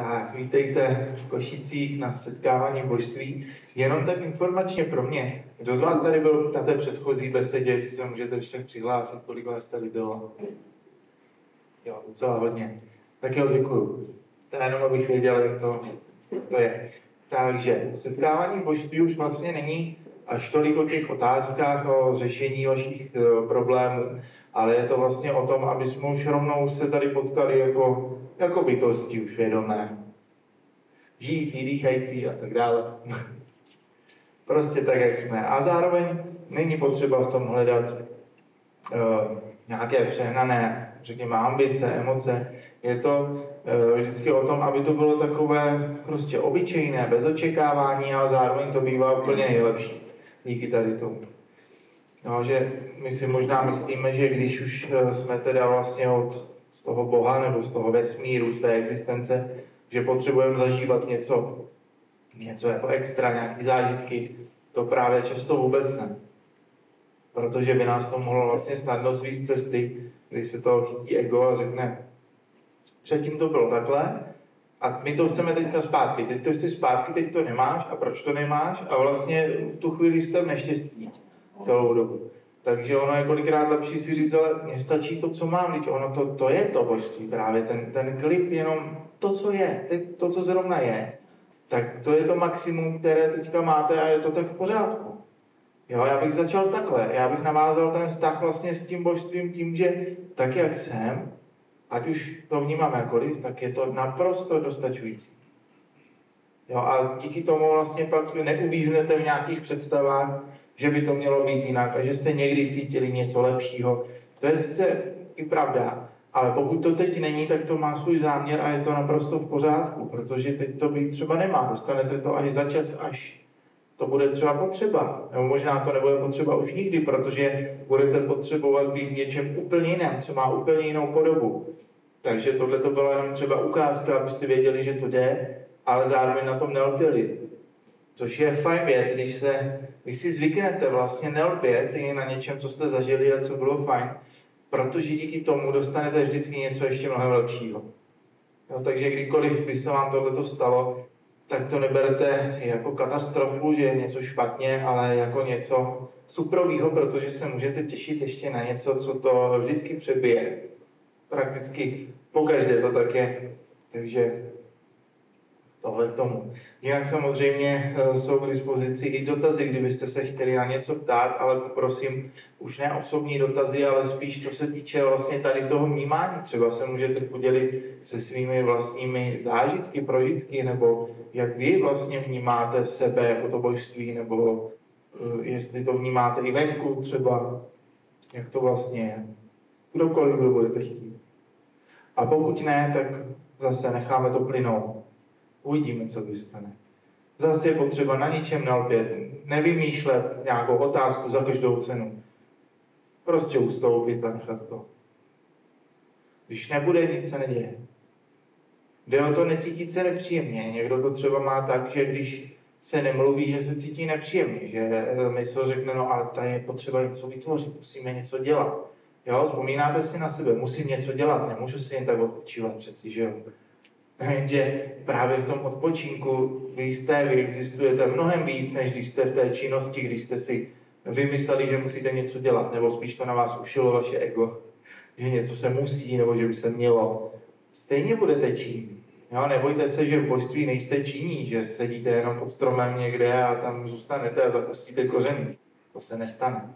Tak, vítejte v Košicích na setkávání v božství. Jenom tak informačně pro mě. Kdo z vás tady byl na té předchozí besedě, jestli se můžete ještě přihlásit, kolik vás tady bylo? Jo, docela hodně. Tak jo, děkuju. To jenom abych věděl, jak to je. Takže setkávání v božství už vlastně není až tolik o těch otázkách, o řešení vašich problémů, ale je to vlastně o tom, aby jsme už rovnou se tady potkali jako bytosti už vědomé. Žijící, dýchající a tak dále. Prostě tak, jak jsme. A zároveň není potřeba v tom hledat nějaké přehnané, řekněme, ambice, emoce. Je to vždycky o tom, aby to bylo takové prostě obyčejné, bez očekávání, ale zároveň to bývá úplně nejlepší. Díky tady tomu. No, že my si možná myslíme, že když už jsme teda vlastně z toho Boha nebo z toho vesmíru, z té existence, že potřebujeme zažívat něco jako extra, nějaké zážitky, to právě často vůbec ne. Protože by nás to mohlo vlastně snadno svést cesty, kdy se to chytí ego a řekne, předtím to bylo takhle a my to chceme teďka zpátky, teď to chci zpátky, teď to nemáš a proč to nemáš a vlastně v tu chvíli jste v neštěstí celou dobu. Takže ono je kolikrát lepší si říct, ale mně stačí to, co mám, teď ono to je to božství právě, ten klid, jenom to, co je, teď to, co zrovna je, tak to je to maximum, které teďka máte a je to tak v pořádku. Jo, já bych začal takhle, já bych navázal ten vztah vlastně s tím božstvím tím, že tak, jak jsem, ať už to vnímám jakkoliv, tak je to naprosto dostačující. Jo, a díky tomu vlastně pak neuvíznete v nějakých představách, že by to mělo být jinak a že jste někdy cítili něco lepšího. To je sice i pravda, ale pokud to teď není, tak to má svůj záměr a je to naprosto v pořádku, protože teď to být třeba nemá. Dostanete to až za čas, až to bude třeba potřeba. Nebo možná to nebude potřeba už nikdy, protože budete potřebovat být v něčem úplně jiném, co má úplně jinou podobu. Takže tohle to byla jenom třeba ukázka, abyste věděli, že to jde, ale zároveň na tom nelpěli. Což je fajn věc, když si zvyknete vlastně nelpět na něčem, co jste zažili a co bylo fajn, protože díky tomu dostanete vždycky něco ještě mnohem lepšího. Jo, takže kdykoliv by se vám tohleto stalo, tak to neberte jako katastrofu, že je něco špatně, ale jako něco suprovýho, protože se můžete těšit ještě na něco, co to vždycky přebije. Prakticky pokaždé to tak je. Takže tohle k tomu. Jinak samozřejmě jsou k dispozici i dotazy, kdybyste se chtěli na něco ptát, ale prosím, už ne osobní dotazy, ale spíš co se týče vlastně tady toho vnímání. Třeba se můžete podělit se svými vlastními zážitky, prožitky, nebo jak vy vlastně vnímáte sebe jako to božství, nebo jestli to vnímáte i venku třeba, jak to vlastně je. Kdokoliv, kdo budete chtít. A pokud ne, tak zase necháme to plynout. Uvidíme, co vystane. Zase je potřeba na ničem nelpět, nevymýšlet nějakou otázku za každou cenu. Prostě ustoupit a nechat to. Když nebude, nic se neděje. Jde o to necítit se nepříjemně. Někdo to třeba má tak, že když se nemluví, že se cítí nepříjemně, že mysl řekne, no ale tady je potřeba něco vytvořit, musíme něco dělat. Jo, vzpomínáte si na sebe, musím něco dělat, nemůžu si jen tak odpočívat přeci, že jo. Jenže právě v tom odpočinku vy existujete mnohem víc, než když jste v té činnosti, když jste si vymysleli, že musíte něco dělat, nebo spíš to na vás ušilo vaše ego, že něco se musí, nebo že by se mělo. Stejně budete činní. Jo, nebojte se, že v božství nejste činní, že sedíte jenom pod stromem někde a tam zůstanete a zapustíte kořeny. To se nestane.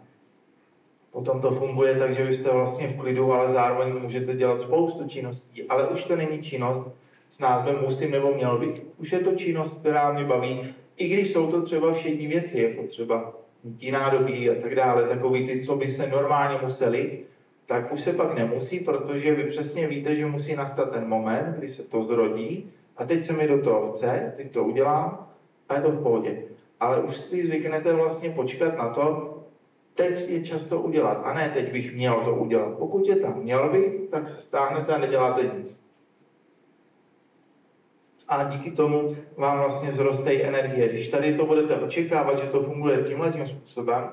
Potom to funguje tak, že vy jste vlastně v klidu, ale zároveň můžete dělat spoustu činností, ale už to není činnost s názvem musím nebo měl bych. Už je to činnost, která mě baví, i když jsou to třeba všední věci, jako třeba mítí nádobí a tak dále, takový ty, co by se normálně museli, tak už se pak nemusí, protože vy přesně víte, že musí nastat ten moment, kdy se to zrodí a teď se mi do toho chce, teď to udělám a je to v pohodě. Ale už si zvyknete vlastně počkat na to, teď je čas to udělat, a ne teď bych měl to udělat. Pokud je tam měl bych, tak se stáhnete a neděláte nic. A díky tomu vám vlastně vzroste i energie. Když tady to budete očekávat, že to funguje tímhletím způsobem,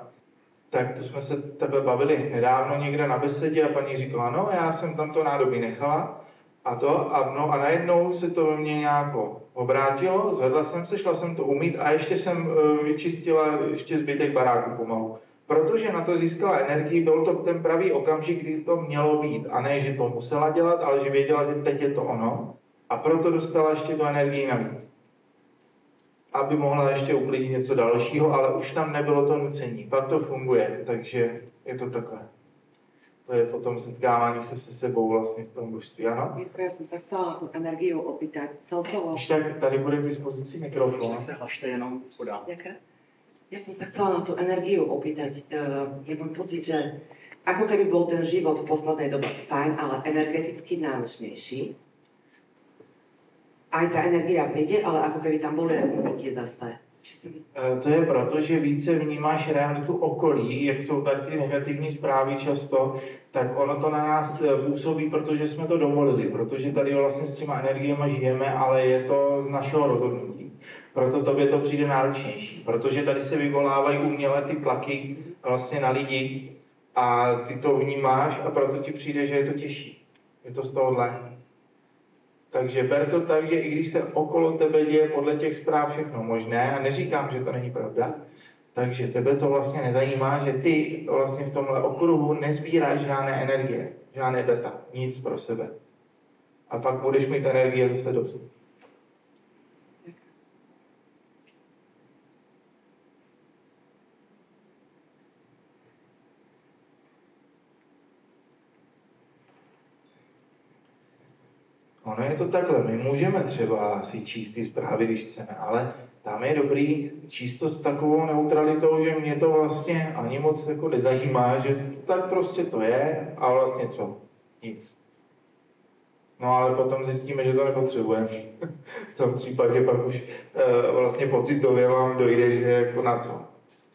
tak to jsme se takhle bavili nedávno někde na besedě a paní říkala, no já jsem tam to nádobí nechala A najednou se to ve mně nějak obrátilo, zvedla jsem se, šla jsem to umýt a ještě jsem vyčistila ještě zbytek baráku pomalu. Protože na to získala energii, byl to ten pravý okamžik, kdy to mělo být. A ne, že to musela dělat, ale že věděla, že teď je to ono. A proto dostala ještě tu energii navíc. Aby mohla ještě uklidit něco dalšího, ale už tam nebylo to nucení. Pak to funguje, takže je to takhle. To je potom setkávání se sebou vlastně v tom božství, ano? Já jsem se chcela na tu energii opýtať celkovo. Když tak tady bude k dispozici mikrofon. Tak se hlašte jenom podám. Ďakujem. Ja som sa chcela na tú energiu opýtať. Ja mám pocit, že ako keby bol ten život v poslednej dobe fajn, ale energeticky náročnejší. Aj tá energia príde, ale ako keby tam boli aj úniky zase. To je proto, že více vnímáš realitu okolí, jak jsou tady ty negativní zprávy často, tak ono to na nás působí, protože jsme to dovolili, protože tady vlastně s těma energiemi žijeme, ale je to z našeho rozhodnutí. Proto tobě to přijde náročnější, protože tady se vyvolávají uměle ty tlaky vlastně na lidi a ty to vnímáš a proto ti přijde, že je to těžší. Je to z tohohle. Takže ber to tak, že i když se okolo tebe děje podle těch zpráv všechno možné, a neříkám, že to není pravda, takže tebe to vlastně nezajímá, že ty vlastně v tomhle okruhu nezbíráš žádné energie, žádné beta, nic pro sebe. A pak budeš mít energie zase dozadu. Ono je to takhle, my můžeme třeba si číst ty zprávy, když chceme, ale tam je dobrý číst to s takovou neutralitou, že mě to vlastně ani moc jako nezajímá, že tak prostě to je a vlastně co? Nic. No ale potom zjistíme, že to nepotřebujeme. V tom případě pak už vlastně pocitově vám dojde, že jako na co.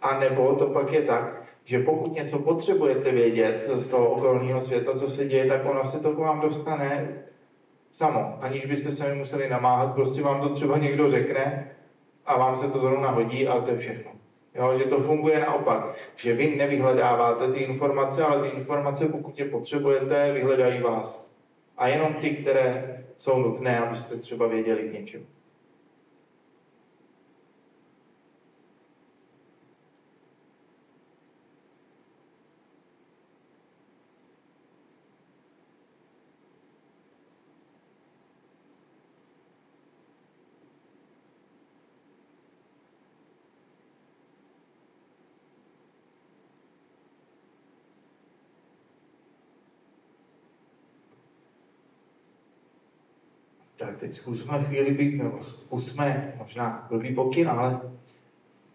A nebo to pak je tak, že pokud něco potřebujete vědět z toho okolního světa, co se děje, tak ono se to k vám dostane samo, aniž byste se mi museli namáhat, prostě vám to třeba někdo řekne a vám se to zrovna hodí a to je všechno. Jo, že to funguje naopak, že vy nevyhledáváte ty informace, ale ty informace, pokud je potřebujete, vyhledají vás. A jenom ty, které jsou nutné, abyste třeba věděli k něčemu. Tak teď zkusme chvíli být, nebo zkusme, možná blbý pokyn, ale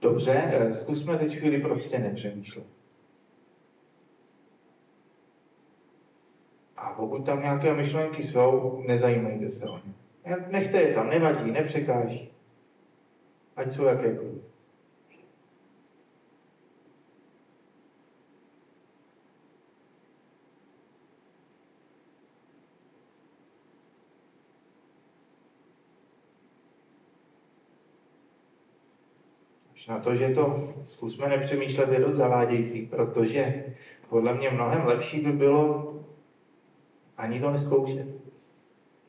dobře, zkusme teď chvíli prostě nepřemýšlet. A pokud tam nějaké myšlenky jsou, nezajímejte se o ně. Nechte je tam, nevadí, nepřekáží. Ať jsou jakékoliv. Na to, že to zkusme nepřemýšlet, je dost zavádějící, protože podle mě mnohem lepší by bylo ani to neskoušet.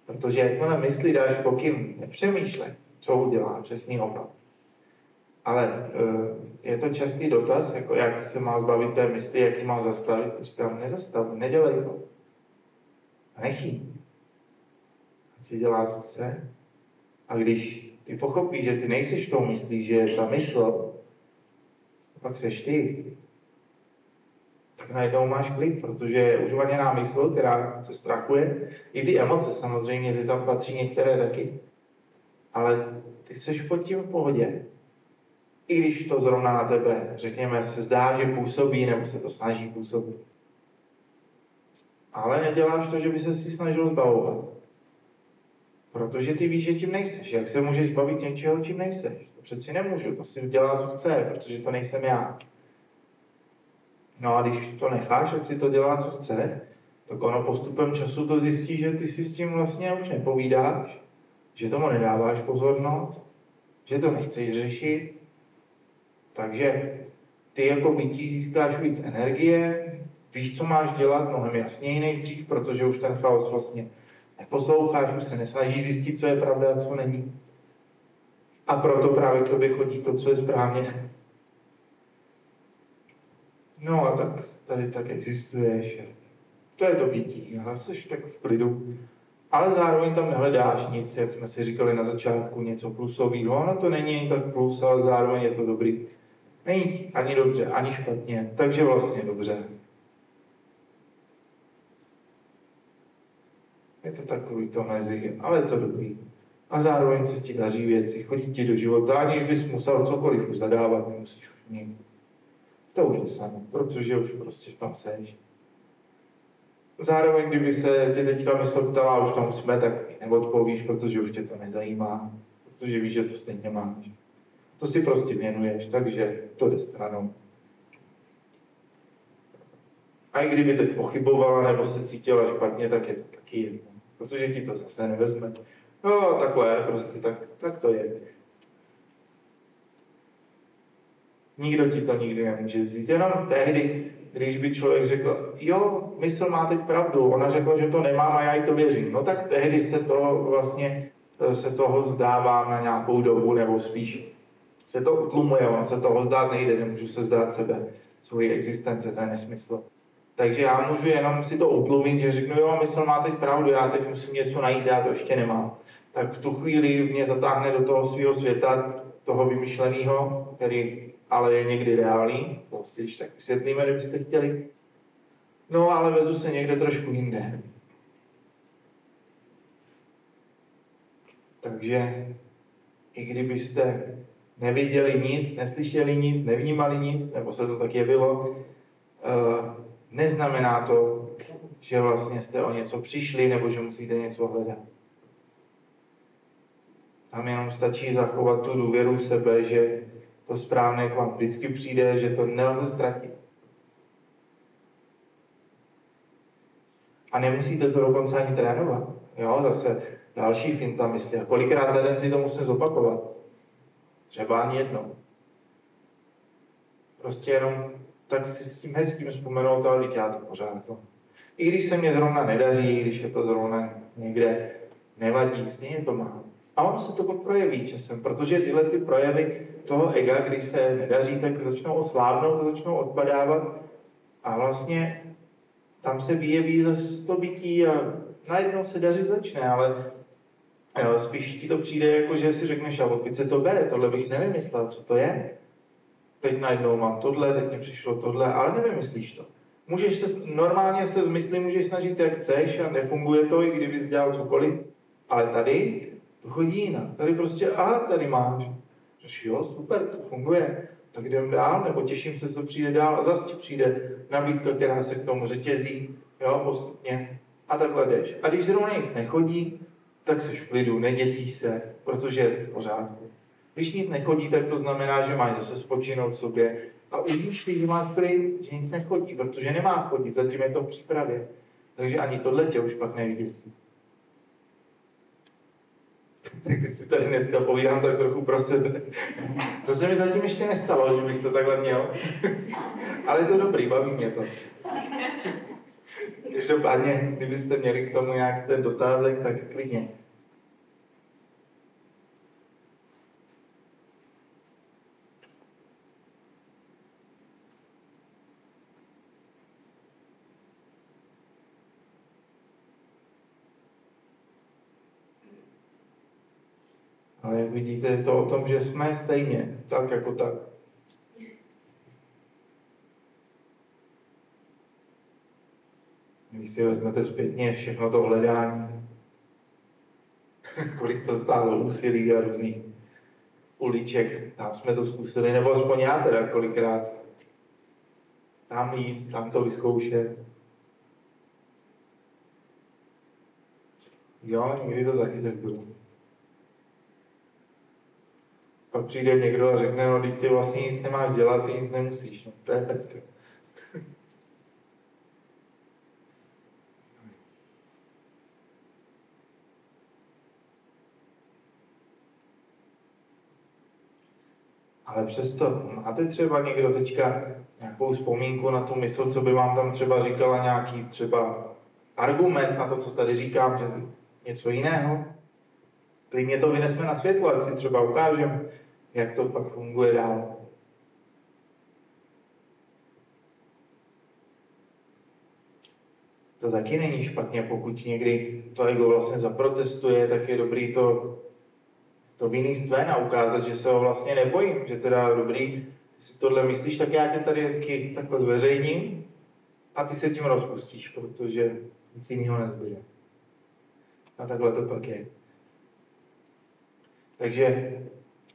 Protože jakmile mysli dáš pokyn, nepřemýšlet, co udělá, přesný opak. Ale je to častý dotaz, jako jak se má zbavit té mysli, jak ji má zastavit. Říkám, nezastav, nedělej to. Nech jí. Ať si dělá, co chce. A když ty pochopíš, že ty nejseš tou myslí, že je ta mysl, pak seš ty, tak najednou máš klid, protože je užvaněná mysl, která se strachuje. I ty emoce samozřejmě, ty tam patří některé taky. Ale ty seš pod tím v pohodě. I když to zrovna na tebe, řekněme, se zdá, že působí, nebo se to snaží působit. Ale neděláš to, že by se si snažil zbavovat. Protože ty víš, že tím nejseš. Jak se můžeš zbavit něčeho, čím nejseš? To přeci nemůžu, to si dělá, co chce, protože to nejsem já. No a když to necháš, ať si to dělá, co chce, tak ono postupem času to zjistí, že ty si s tím vlastně už nepovídáš, že tomu nedáváš pozornost, že to nechceš řešit. Takže ty jako bytí získáš víc energie, víš, co máš dělat mnohem jasněji než dřív, protože už ten chaos vlastně neposloucháš, už se nesnaží zjistit, co je pravda a co není. A proto právě k tobě chodí to, co je správně. No a tak tady tak existuješ. To je to bytí, ale jsi tak v klidu. Ale zároveň tam nehledáš nic, jak jsme si říkali na začátku, něco plusového. Ono to není ani tak plus, ale zároveň je to dobrý. Není ani dobře, ani špatně, takže vlastně dobře. Je to takový to mezi, ale je to dobrý. A zároveň se ti daří věci, chodí ti do života, aniž bys musel cokoliv už zadávat, nemusíš už nic. To už je samo, protože už prostě tam seš. Zároveň, kdyby se tě teďka mysl ptala, už tam jsme, tak neodpovíš, protože už tě to nezajímá, protože víš, že to stejně máš. To si prostě věnuješ, takže to jde stranou. A i kdyby teď pochybovala nebo se cítila špatně, tak je to taky jedno, protože ti to zase nevezme. No, takhle, prostě tak to je. Nikdo ti to nikdy nemůže vzít. Jenom tehdy, když by člověk řekl, jo, mysl má teď pravdu, ona řekla, že to nemám a já jí to věřím. No tak tehdy se to vlastně, se toho vzdávám na nějakou dobu, nebo spíš se to utlumuje, ono se toho zdát nejde, nemůžu se zdát sebe, svoji existence, to je nesmysl. Takže já můžu jenom si to utlumit, že řeknu, jo, mysl má teď pravdu, já teď musím něco najít, já to ještě nemám. Tak v tu chvíli mě zatáhne do toho svého světa, toho vymyšleného, který ale je někdy reálný, prostě když tak vysvětlíme, kdybyste chtěli. No, ale vezu se někde trošku jinde. Takže i kdybyste neviděli nic, neslyšeli nic, nevnímali nic, nebo se to tak jevilo, neznamená to, že vlastně jste o něco přišli, nebo že musíte něco hledat. Tam jenom stačí zachovat tu důvěru v sebe, že to správné k vám vždycky přijde, že to nelze ztratit. A nemusíte to dokonce ani trénovat. Jo, zase další finta mysli. A kolikrát za den si to musím zopakovat? Třeba ani jednou. Prostě jenom tak si s tím hezkým vzpomenout, ale já to pořád. I když se mě zrovna nedaří, když je to zrovna někde, nevadí, stejně to mám. A ono se to pak projeví časem, protože tyhle ty projevy toho ega, když se nedaří, tak začnou oslábnout a začnou odpadávat a vlastně tam se vyjeví zase to bytí a najednou se dařit začne, ale spíš ti to přijde jako, že si řekneš, a odkud se to bere, tohle bych nevymyslel, co to je. Teď najednou mám tohle, teď mi přišlo tohle, ale nevymyslíš to. Normálně se z mysli můžeš snažit, jak chceš a nefunguje to, i kdyby jsi dělal cokoliv, ale tady to chodí jinak. Tady prostě, aha, tady máš. Říš, jo, super, to funguje. Tak jdem dál, nebo těším se, co přijde dál. A zase ti přijde nabídka, která se k tomu řetězí, jo, postupně. A takhle jdeš. A když zrovna nic nechodí, tak seš v klidu, neděsíš se, protože je to v pořádku. Když nic nechodí, tak to znamená, že máš zase spočinout v sobě. A uvidíš si, že máš klid, že nic nechodí, protože nemá chodit, zatím je to v přípravě. Takže ani tohle tě už pak nevyděsí. Tak teď si tady dneska povídám tak trochu pro sebe. To se mi zatím ještě nestalo, že bych to takhle měl. Ale je to dobrý, baví mě to. Každopádně, kdybyste měli k tomu nějak ten dotázek, tak klidně. Ale jak vidíte, je to o tom, že jsme stejně, tak jako tak. Když si vezmete zpětně všechno to hledání, kolik to stálo úsilí a různých uliček, tam jsme to zkusili, nebo aspoň já teda kolikrát. Tam jít, tam to vyzkoušet. Jo, někdy to taky tak bylo. Pak přijde někdo a řekne, no ty vlastně nic nemáš dělat, ty nic nemusíš. No, to je pecka. Ale přesto, máte třeba někdo teďka nějakou vzpomínku na tu mysl, co by vám tam třeba říkala, nějaký třeba argument na to, co tady říkám, že něco jiného. Klidně to vynesme na světlo, ať si třeba ukážeme, jak to pak funguje dál. To taky není špatně, pokud někdy to ego vlastně zaprotestuje, tak je dobrý to vynést ven a ukázat, že se ho vlastně nebojím, že teda dobrý, ty si tohle myslíš, tak já tě tady hezky takhle zveřejním a ty se tím rozpustíš, protože nic jiného nezbyde. A takhle to pak je. Takže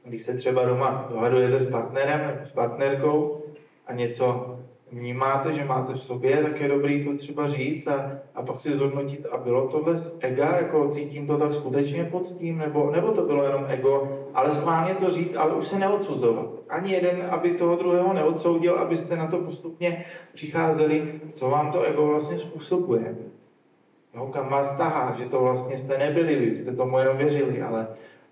když se třeba doma dohadujete s partnerem nebo s partnerkou a něco vnímáte, že máte v sobě, tak je dobrý to třeba říct a pak si zhodnotit, a bylo tohle z ega, jako cítím to tak skutečně pod tím, nebo to bylo jenom ego, ale schválně to říct, ale už se neodsuzovat. Ani jeden, aby toho druhého neodsoudil, abyste na to postupně přicházeli, co vám to ego vlastně způsobuje. Jo, kam vás tahá, že to vlastně jste nebyli vy, jste tomu jenom věřili,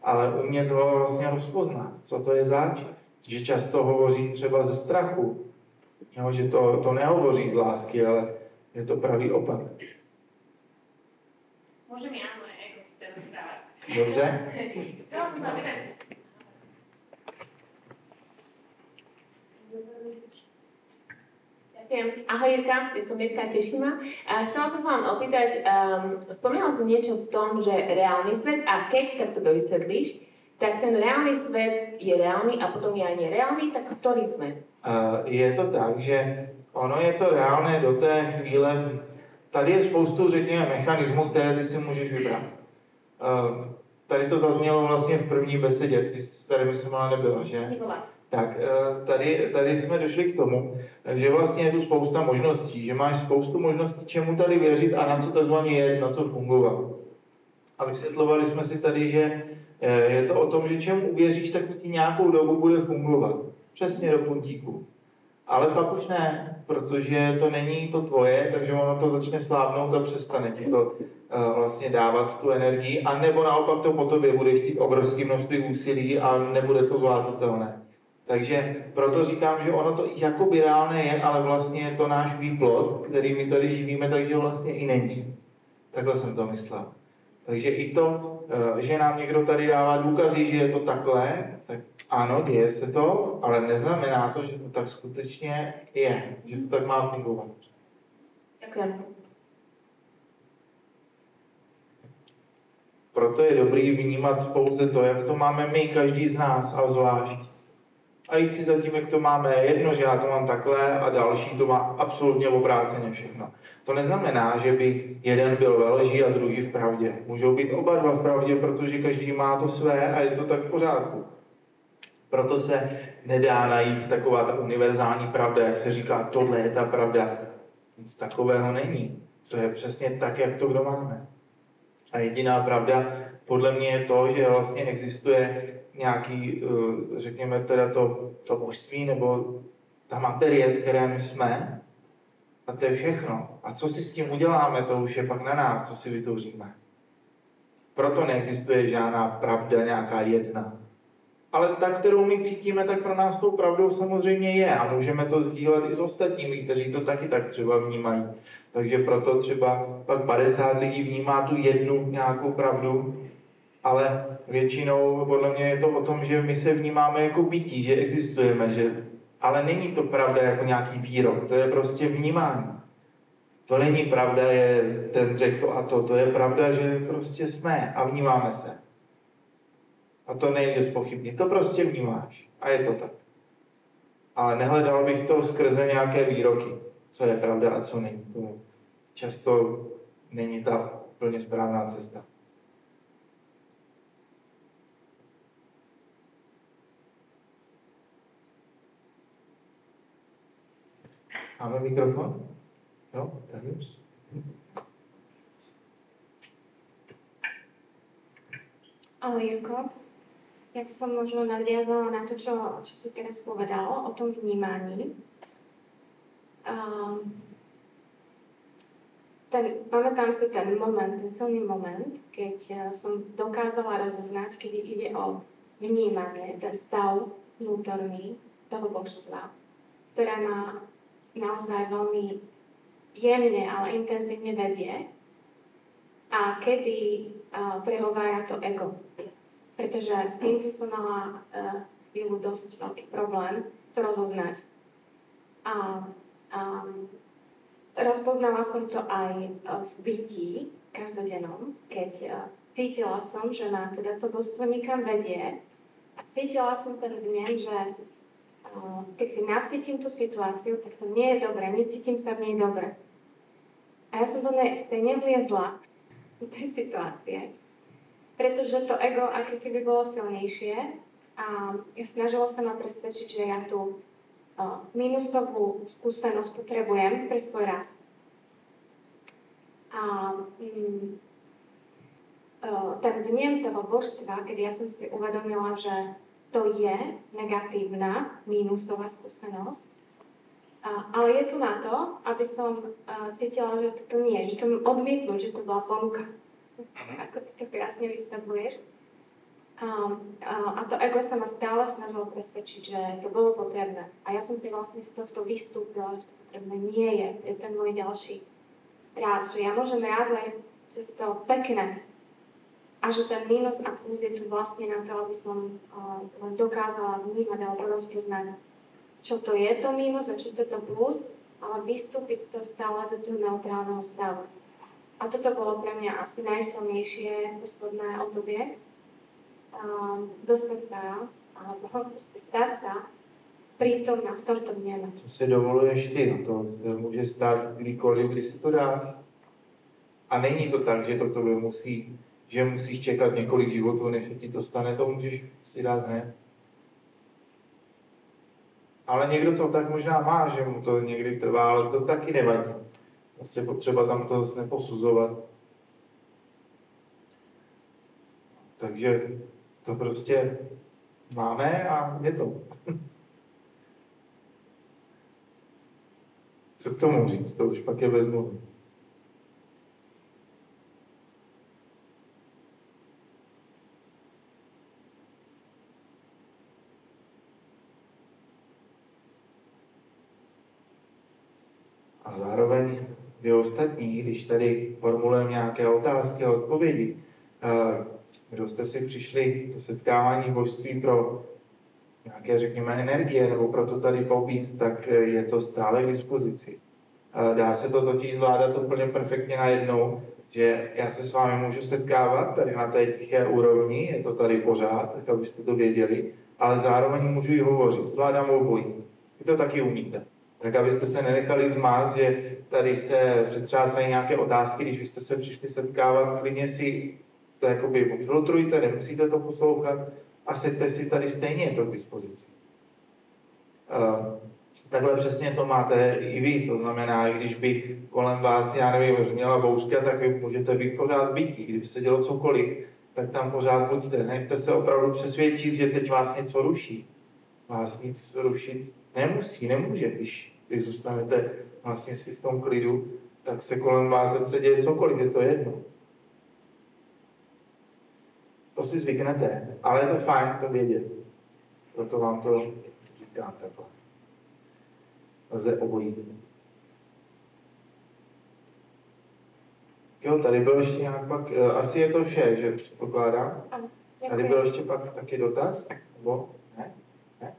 ale umět ho vlastně rozpoznat, co to je zač. Že často hovoří třeba ze strachu, jo, že to nehovoří z lásky, ale je to pravý opak. Môže mi áno, ego chce rozprávať. Dobře? Chcela som sa opýtať. Ďakujem. Ahoj Jirka, ja som Jirka, teším ma. Chcela som sa vám opýtať, spomínala som niečo v tom, že reálny svet, a keď takto dovysvetlíš, tak ten reálny svet je reálny a potom je aj nereálny, tak ktorý sme? Je to tak, že ono je to reálné do té chvíle. Tady je spoustu, řekněme, mechanismů, které ty si můžeš vybrat. Tady to zaznělo vlastně v první besedě, ty tady myslím, ale nebyla, že? Nebyla. Tak tady jsme došli k tomu, že vlastně je tu spousta možností, že máš spoustu možností, čemu tady věřit a na co takzvaně je, na co fungovat. A vysvětlovali jsme si tady, že je to o tom, že čemu uvěříš, tak to ti nějakou dobu bude fungovat. Přesně do puntíku. Ale pak už ne, protože to není to tvoje, takže ono to začne slábnout a přestane ti to vlastně dávat tu energii, a nebo naopak to po tobě bude chtít obrovské množství úsilí a nebude to zvládnutelné. Takže proto říkám, že ono to jakoby reálné je, ale vlastně je to náš výplod, který my tady živíme, takže vlastně i není. Takhle jsem to myslel. Takže i to, že nám někdo tady dává důkazy, že je to takhle, tak ano, děje se to, ale neznamená to, že to tak skutečně je, že to tak má fungovat. Ďakujem. Proto je dobrý vnímat pouze to, jak to máme my, každý z nás, a zvlášť. A jít si za tím, jak to máme, jedno, že já to mám takhle a další to má absolutně obráceně všechno. To neznamená, že by jeden byl ve lži a druhý v pravdě. Můžou být oba dva v pravdě, protože každý má to své a je to tak v pořádku. Proto se nedá najít taková ta univerzální pravda, jak se říká, tohle je ta pravda. Nic takového není. To je přesně tak, jak to kdo máme. A jediná pravda podle mě je to, že vlastně existuje nějaký, řekněme teda to božství, nebo ta materie, z které my jsme, a to je všechno. A co si s tím uděláme, to už je pak na nás, co si vytvoříme. Proto neexistuje žádná pravda, nějaká jedna. Ale ta, kterou my cítíme, tak pro nás tou pravdou samozřejmě je a můžeme to sdílet i s ostatními, kteří to taky tak třeba vnímají. Takže proto třeba pak 50 lidí vnímá tu jednu nějakou pravdu, ale většinou podle mě je to o tom, že my se vnímáme jako bytí, že existujeme, ale není to pravda jako nějaký výrok, to je prostě vnímání. To není pravda, je ten řekl to a to je pravda, že prostě jsme a vnímáme se. A to nejde zpochybnit, to prostě vnímáš a je to tak. Ale nehledal bych to skrze nějaké výroky, co je pravda a co není. To často není ta úplně správná cesta. Máme mikrofon? Jo, tady už. Ale Jirko, ja by som možno nadviazala na to, čo si teraz povedal o tom vnímaní. Pamätám si ten moment, ten silný moment, keď som dokázala rozoznať, kedy ide o vnímanie, ten stav vnútorný toho božstva, ktoré ma naozaj veľmi jemne, ale intenzívne vedie. A kedy prehovára to ego. Pretože s týmto som mala chvíľu dosť veľký problém to rozoznať. A rozpoznala som to aj v bytí každodennom, keď cítila som, že ma teda to božstvo nikam vedie. A cítila som ten vnem, že keď si nacítim tú situáciu, tak to nie je dobré, necítim sa v nej dobre. A ja som do tej nevliezla, do tej situácie, pretože to ego ako keby bolo silnejšie a snažilo sa ma presvedčiť, že ja tú minusovú skúsenosť potrebujem pre svoj rast. A ten vnem toho božstva, keď ja som si uvedomila, že to je negatívna minusová skúsenosť, ale je tu na to, aby som cítila, že to nie, že to odmietnúť, že to bola ponuka. Ako ty to krásne vysvetľuješ. A to ego sa ma stále snažilo presvedčiť, že to bolo potrebné. A ja som si vlastne z tohto vystúpila, že to potrebné nie je. To je ten môj ďalší ráz, že ja môžem rád len cez to pekné. A že ten mínus a plus je tu vlastne na to, aby som len dokázala vnímať alebo rozpoznať, čo to je to mínus a čo to je to plus, ale vystúpiť z toho stále do toho neutrálneho stavu. A toto bolo pre mňa asi najsilnejšie posledné obdobie. Dostať sa, alebo proste stať sa prítomná v tomto vneme. Co si dovoluješ ty? No to se může stát kdykoliv, kdy se to dá. A není to tak, že to k tobě musí, že musíš čekat několik životů, než se ti to stane, to můžeš si dát hned. Ale někdo to tak možná má, že mu to někdy trvá, ale to taky nevadí. Vlastně potřeba tam to neposuzovat. Takže to prostě máme a je to. Co k tomu říct? To už pak je bez mluvy. A zároveň vy ostatní, když tady formulujeme nějaké otázky a odpovědi, kdo jste si přišli do setkávání božství pro nějaké, řekněme, energie, nebo pro to tady pobít, tak je to stále k dispozici. Dá se to totiž zvládat úplně perfektně najednou, že já se s vámi můžu setkávat tady na té tiché úrovni, je to tady pořád, tak abyste to věděli, ale zároveň můžu i hovořit, zvládám obojí. Vy to taky umíte. Tak abyste se nenechali zmást, že tady se přetřásají nějaké otázky, když byste se přišli setkávat, klidně si to jakoby filtrujte, nemusíte to poslouchat a seďte si tady stejně, je to k dispozici. Takhle přesně to máte i vy, to znamená, když by kolem vás, já nevím, měla bouřka, tak vy můžete být pořád v bytí. Kdyby se dělo cokoliv, tak tam pořád buďte. Nechte se opravdu přesvědčit, že teď vás něco ruší. Vás nic rušit nemusí, nemůže. Když vy zůstanete vlastně si v tom klidu, tak se kolem vás se děje cokoliv, je to jedno. To si zvyknete, ale je to fajn to vědět. Proto vám to říkám takhle. Lze obojí. Jo, tady byl ještě nějak pak, asi je to vše, že předpokládám. Tady byl ještě pak taky dotaz, nebo ne? Ne?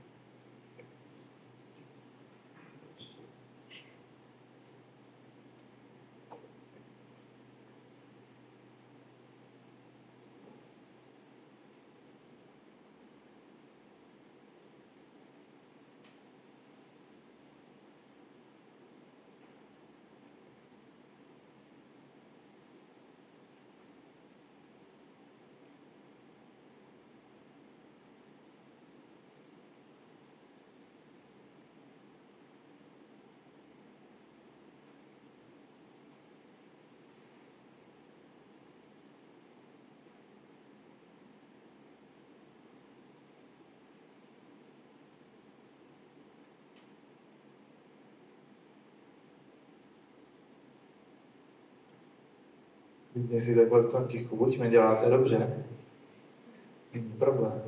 Klidně si takhle v tom tichu buďme, děláte dobře. Není problém.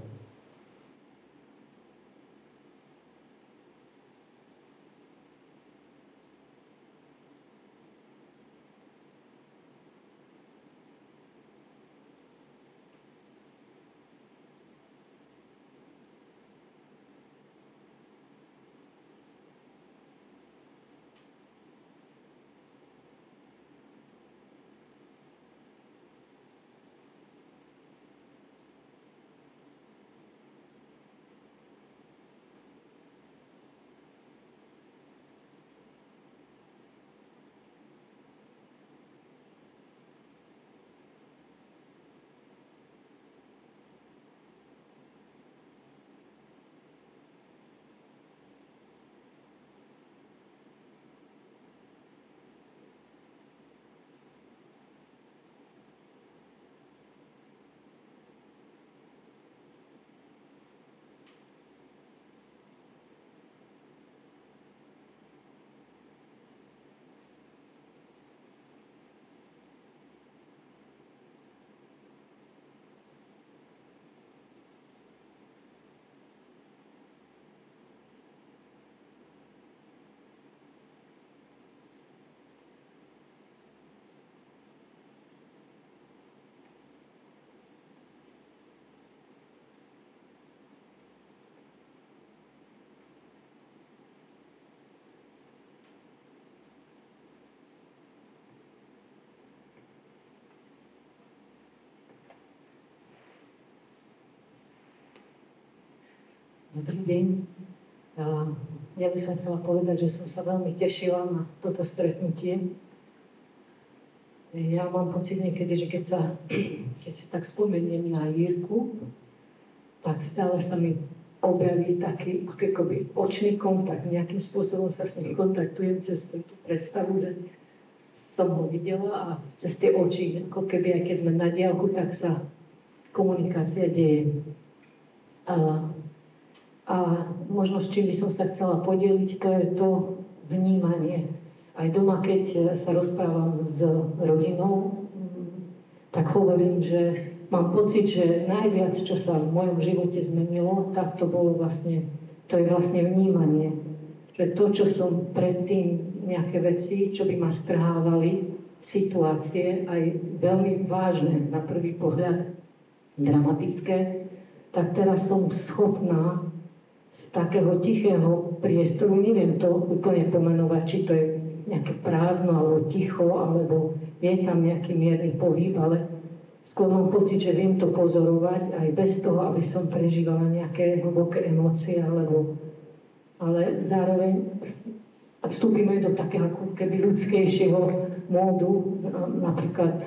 Dobrý deň. Ja by som chcela povedať, že som sa veľmi tešila na toto stretnutie. Ja mám pocit niekedy, že keď si tak spomeniem na Jirku, tak stále sa mi objaví taký akoby očný kontakt. Nejakým spôsobom sa s ním kontaktujem cez tú predstavu, že som ho videla a cez tie oči, ako keby aj keď sme na diaľku, tak sa komunikácia deje. A možno s čím by som sa chcela podeliť, to je to vnímanie. Aj doma, keď sa rozprávam s rodinou, tak hovorím, že mám pocit, že najviac, čo sa v mojom živote zmenilo, tak to je vlastne vnímanie. Že to, čo som predtým, nejaké veci, čo by ma strhávali, situácie, aj veľmi vážne, na prvý pohľad dramatické, tak teraz som schopná z takého tichého priestoru, neviem to úplne pomenovať, či to je nejaké prázdno, alebo ticho, alebo je tam nejaký mierny pohyb, ale skôr mám pocit, že viem to pozorovať aj bez toho, aby som prežívala nejaké hlboké emócie, ale zároveň vstúpime do takého ako keby ľudskejšieho módu. Napríklad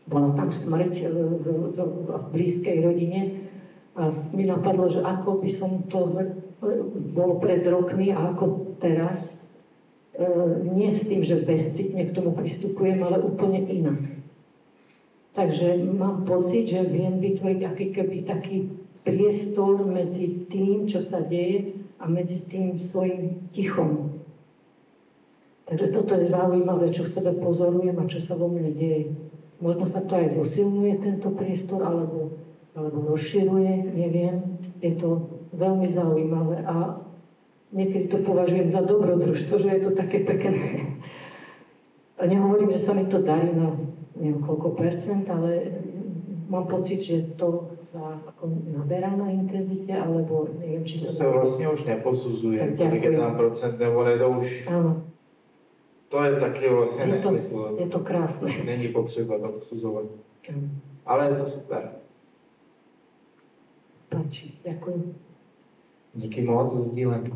bola tam smrť v blízkej rodine a mi napadlo, že ako by som to bolo pred rokmi a ako teraz. Nie s tým, že bezcitne k tomu pristupujem, ale úplne inak. Takže mám pocit, že viem vytvoriť taký priestor medzi tým, čo sa deje a medzi tým svojim tichom. Takže toto je zaujímavé, čo v sebe pozorujem a čo sa vo mne deje. Možno sa to aj zosilňuje, tento priestor, alebo rozširuje, neviem. Je to veľmi zaujímavé a niekedy to považujem za dobrodružstvo, že je to také pekné. A nehovorím, že sa mi to darí na neviem koľko percent, ale mám pocit, že to sa ako naberá na intenzite, alebo neviem, či sa... To sa vlastne už neposuzuje, kolik je tam procent, nebo ne, to už... Áno. To je taky vlastně nesmysl. Je to krásné. Není potřeba to posuzovat. Ale je to super. Páči, ďakujem. Díky moc za sdílení.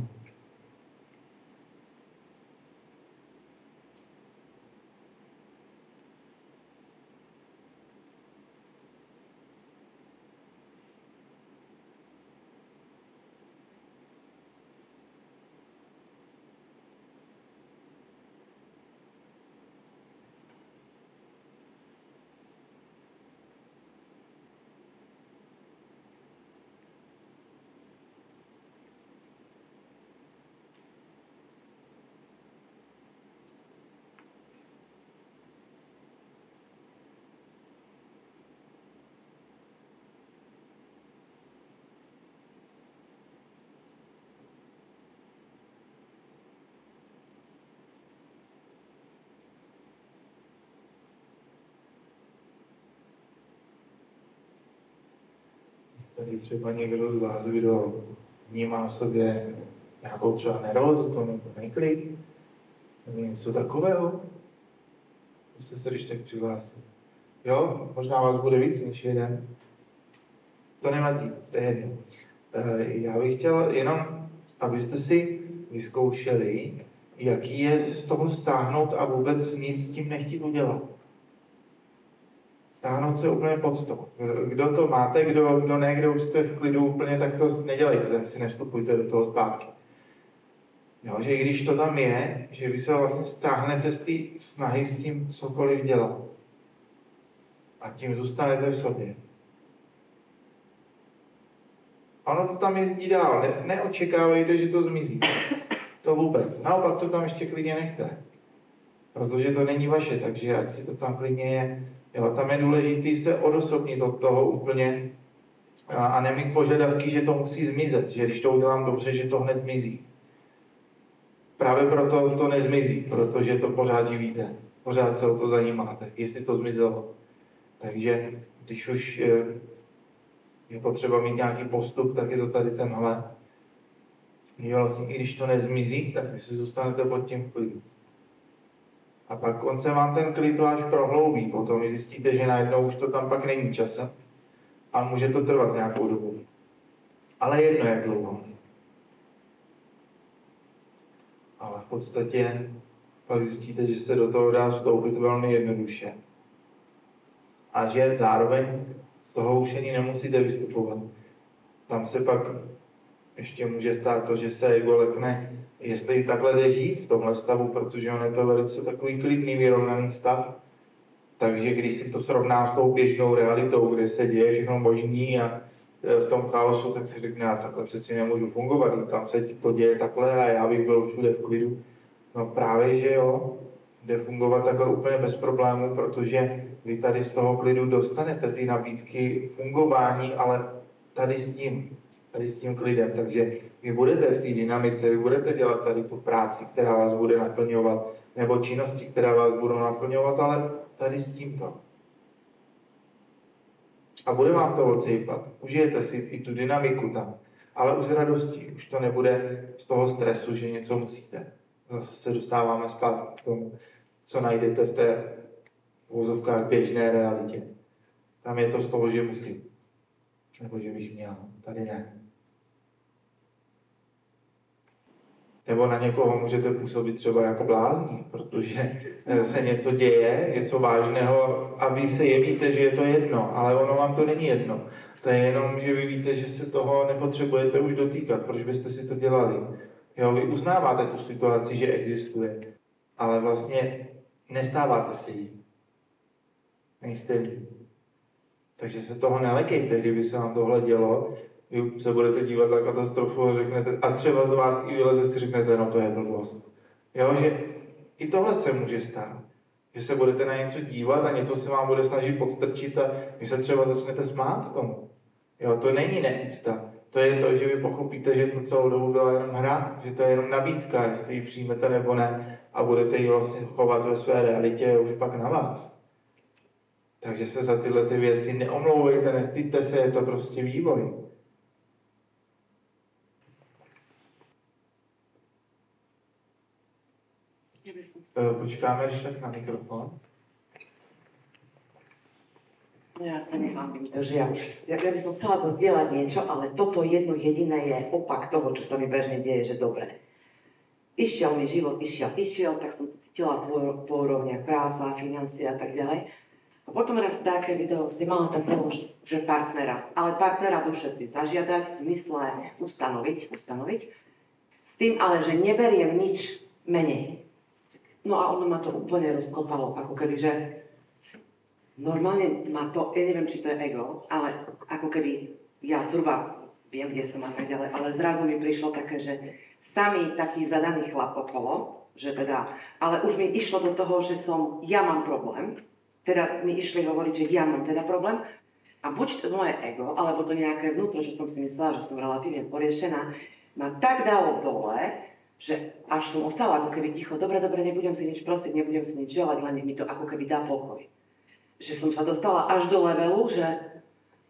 Tady třeba někdo z vás, kdo vnímá v sobě nějakou třeba nervozitu nebo neklid, nebo něco takového, musíte se když tak přihlásit. Jo, možná vás bude víc než jeden. To nevadí, to je jedno. Já bych chtěl jenom, abyste si vyzkoušeli, jaký je se z toho stáhnout a vůbec nic s tím nechtít udělat. Stáhnout se úplně pod to. Kdo to máte, kdo ne, kdo už jste v klidu úplně, tak to nedělejte, tak si nevstupujte do toho zpátky. Jo, že i když to tam je, že vy se vlastně stáhnete z té snahy s tím cokoliv dělat. A tím zůstanete v sobě. Ono to tam jezdí dál. Neočekávejte, že to zmizí. To vůbec. Naopak to tam ještě klidně nechte. Protože to není vaše, takže ať si to tam klidně je. Jo, tam je důležité se odosobnit od toho úplně a nemít požadavky, že to musí zmizet, že když to udělám dobře, že to hned zmizí. Právě proto to nezmizí, protože to pořád živíte. Pořád se o to zajímáte, jestli to zmizelo. Takže když už je potřeba mít nějaký postup, tak je to tady tenhle. Jo, vlastně i když to nezmizí, tak vy si zůstanete pod tím v klidu. A pak on se vám ten klid váš prohloubí, potom vy zjistíte, že najednou už to tam pak není časem a může to trvat nějakou dobu. Ale jedno jak dlouho. Ale v podstatě pak zjistíte, že se do toho dá vstoupit velmi jednoduše. A že zároveň z toho už ani nemusíte vystupovat. Tam se pak ještě může stát to, že se ego lekne, jestli takhle jde žít v tomhle stavu, protože on je to velice takový klidný, vyrovnaný stav. Takže když si to srovná s tou běžnou realitou, kde se děje všechno možný a v tom chaosu, tak si řekne, já takhle přeci nemůžu fungovat, tam se to děje takhle a já bych byl všude v klidu. No právě, že jo, jde fungovat takhle úplně bez problému, protože vy tady z toho klidu dostanete ty nabídky fungování, ale tady s tím klidem. Takže vy budete v té dynamice, vy budete dělat tady tu práci, která vás bude naplňovat, nebo činnosti, která vás budou naplňovat, ale tady s tímto. A bude vám to odsejpat. Užijete si i tu dynamiku tam, ale už z radosti. Už to nebude z toho stresu, že něco musíte. Zase se dostáváme zpátky k tomu, co najdete v té uvozovkách běžné realitě. Tam je to z toho, že musím. Nebo že bych měl. Tady ne. Nebo na někoho můžete působit třeba jako blázni, protože se něco děje, něco vážného a vy se jevíte, že je to jedno, ale ono vám to není jedno. To je jenom, že vy víte, že se toho nepotřebujete už dotýkat, proč byste si to dělali. Jo, vy uznáváte tu situaci, že existuje, ale vlastně nestáváte se jí. Nejste ví. Takže se toho nelekejte, kdyby se vám tohle dělo, vy se budete dívat na katastrofu a řeknete, a třeba z vás i vyleze si řeknete, no to je blbost. Jo, že i tohle se může stát. Že se budete na něco dívat a něco se vám bude snažit podstrčit a vy se třeba začnete smát tomu. Jo, to není neúcta. To je to, že vy pochopíte, že to celou dobu byla jenom hra, že to je jenom nabídka, jestli ji přijmete nebo ne a budete ji vlastně chovat ve své realitě už pak na vás. Takže se za tyhle ty věci neomlouvejte, nestyďte se, je to prostě vývoj. Počkáme, když tak na mikrofon. No ja sa nehábim, takže ja by som chcela zazdieľať niečo, ale toto jedno jediné je opak toho, čo sa mi bežne deje, že dobre. Išiel mi život, išiel, tak som cítila po úrovniach práca, financie a tak ďalej. A potom raz také video si mala tam že partnera, ale partnera duše si zažiadať, v zmysle ustanoviť, s tým ale, že neberiem nič menej. No a ono ma to úplne rozkopalo, ako keby, že normálne ma to, ja neviem, či to je ego, ale ako keby ja zhruba viem, kde som a tak ďalej, ale zrazu mi prišlo také, že samý taký zadaný chlap okolo, že teda, ale už mi išlo do toho, že ja mám problém, teda mi išli hovoriť, že ja mám teda problém a buď to moje ego, alebo to nejaké vnútro, že som si myslela, že som relatívne poriešená, ma tak dalo dole, že až som ostala ako keby ticho, dobre, nebudem si nič prosiť, nebudem si nič želať, len mi to ako keby dá pokoj. Že som sa dostala až do levelu, že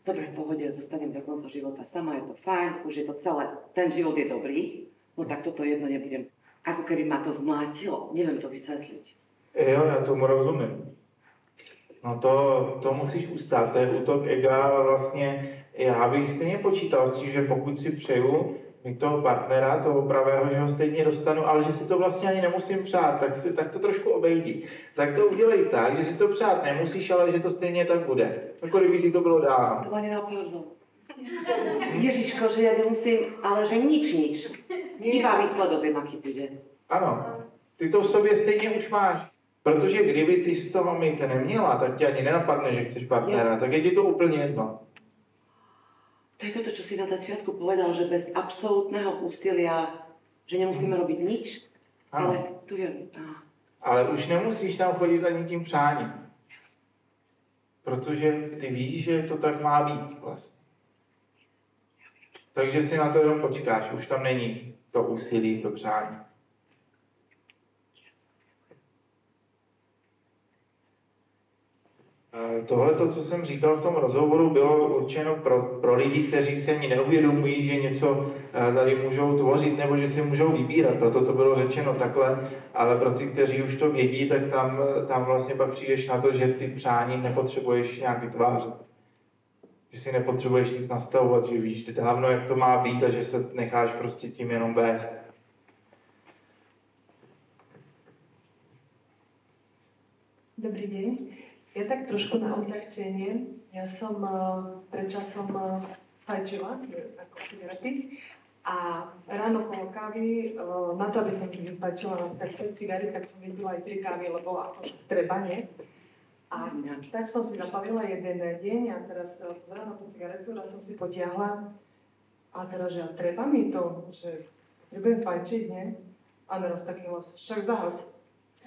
dobre, v pohode, zostanem do konca života sama, je to fajn, už je to celé, ten život je dobrý, no tak toto jedno nebudem. Ako keby ma to zmlátilo, neviem to vysvetliť. Jo, já tomu rozumím. No to musíš ustát, to je útok ega vlastně. Já bych stejně počítal s tím, že pokud si přeju mít toho partnera, toho pravého, že ho stejně dostanu, ale že si to vlastně ani nemusím přát, tak to trošku obejdi. Tak to udělej tak, že si to přát nemusíš, ale že to stejně tak bude. Jako kdyby ti to bylo dáno. To ma nenapadlo. Ježiško, že ja nemusím, ale že nič. Iba výsledok viem, aký bude. Ano, ty to v sobě stejně už máš. Protože kdyby ty z toho mít neměla, tak ti ani nenapadne, že chceš partnera, tak je ti to úplně jedno. To je toto, čo si na začiatku povedal, že bez absolútneho úsilia, že nemusíme robiť nič, ano. Ale tu je... Ale už nemusíš tam chodit ani tím přáním. Protože ty víš, že to tak má být vlastně. Takže si na to jenom počkáš, už tam není to úsilí, to přání. Tohle, co jsem říkal v tom rozhovoru, bylo určeno pro lidi, kteří si ani neuvědomují, že něco tady můžou tvořit nebo že si můžou vybírat. Proto to bylo řečeno takhle, ale pro ty, kteří už to vědí, tak tam vlastně pak přijdeš na to, že ty přání nepotřebuješ nějak vytvářet. že si nepotřebuješ nic nastavovat, že víš dávno, jak to má být a že se necháš prostě tím jenom vést. Dobrý deň. Ja tak trošku na odľahčenie. Ja som pred časom fajčila ako cigarety a ráno polo kávy, na to, aby som vyfajčila napríklad 5 cigaret, tak som vypila aj 3 kávy, lebo akože treba, nie? A tak som si zapalila jeden deň a teraz ráno tú cigaretu, raz som si potiahla a teraz, že treba mi to, že nebudem fajčiť, nie? A naraz taký hlas, však zahas.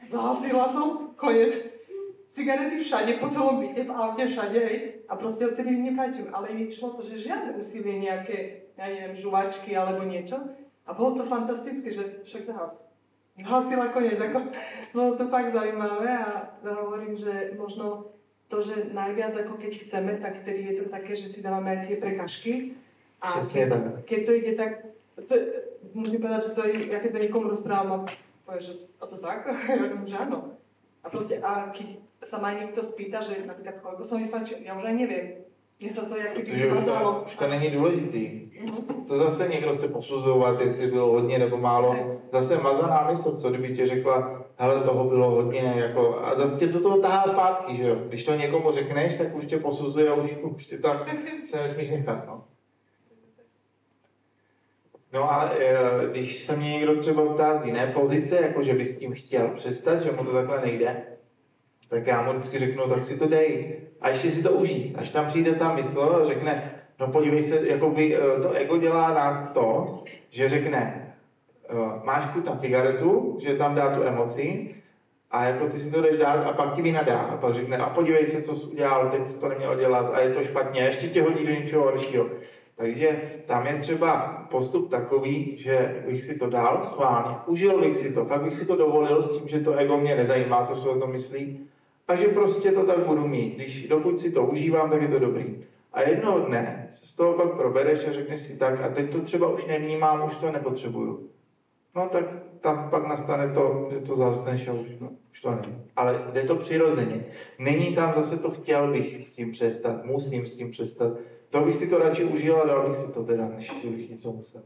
Zahasila som, koniec. Cigarety všade, po celom byte, v aute, všade, hej. A proste odtedy nefajčím, ale mi šlo to, že žiadne úsilie nejaké, ja neviem, žuvačky alebo niečo. A bolo to fantastické, že však zahas. Zhasila koniec, ako, bolo to fakt zaujímavé a hovorím, že možno to, že najviac ako keď chceme, tak vtedy je to také, že si dávame aj tie prekažky. A keď to ide tak, to, musím povedať, že to je, ja keď to niekomu rozprávam a povie, že a to tak, ja viem, že áno. A proste, a keď sa ma niekto spýta, že napríklad koľko som vyfajčil, ja už aj neviem. Mně se to jak kdyby vymazalo. Už to není důležitý. To zase někdo chce posuzovat, jestli bylo hodně nebo málo. Zase mazaná mysl, co kdyby ti řekla, hele, toho bylo hodně, jako, a zase tě do toho tahá zpátky, že jo. Když to někomu řekneš, tak už tě posuzuje a už tě tam se nesmíš nechat, no. No ale když se mě někdo třeba ptá z jiné pozice, jako že by s tím chtěl přestat, že mu to takhle nejde, tak já mu vždycky řeknu, tak si to dej. A ještě si to užij. Až tam přijde ta mysl a řekne, no podívej se, jakoby to ego dělá nás to, že řekne, máš chuť na cigaretu, že tam dá tu emoci a jako ty si to jdeš dát a pak ti vynadá. A pak řekne, a podívej se, co jsi udělal, teď jsi to neměl dělat a je to špatně, a ještě tě hodí do něčeho horšího. Takže tam je třeba postup takový, že bych si to dal schválně, užil bych si to, fakt bych si to dovolil s tím, že to ego mě nezajímá, co se o tom myslí, a že prostě to tak budu mít. Dokud si to užívám, tak je to dobrý. A jednoho dne se z toho pak probereš a řekneš si tak, a teď to třeba už nevnímám, už to nepotřebuju. No tak tam pak nastane to, že to zasneš a už to není. Ale jde to přirozeně. Není tam zase to chtěl bych s tím přestat, musím s tím přestat. To bych si to radši užil a dal bych si to teda, než bych něco musel.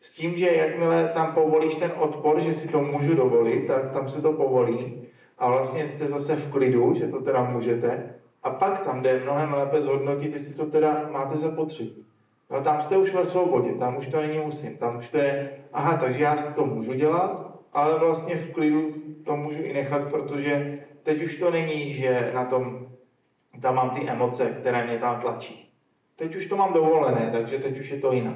S tím, že jakmile tam povolíš ten odpor, že si to můžu dovolit, tak tam se to povolí a vlastně jste zase v klidu, že to teda můžete a pak tam jde mnohem lépe zhodnotit, jestli to teda máte zapotřebí. No tam jste už ve svobodě, tam už to není musím, tam už to je, aha, takže já si to můžu dělat, ale vlastně v klidu to můžu i nechat, protože teď už to není, že na tom tam mám ty emoce, které mě tam tlačí. Teď už to mám dovolené, takže teď už je to jinak.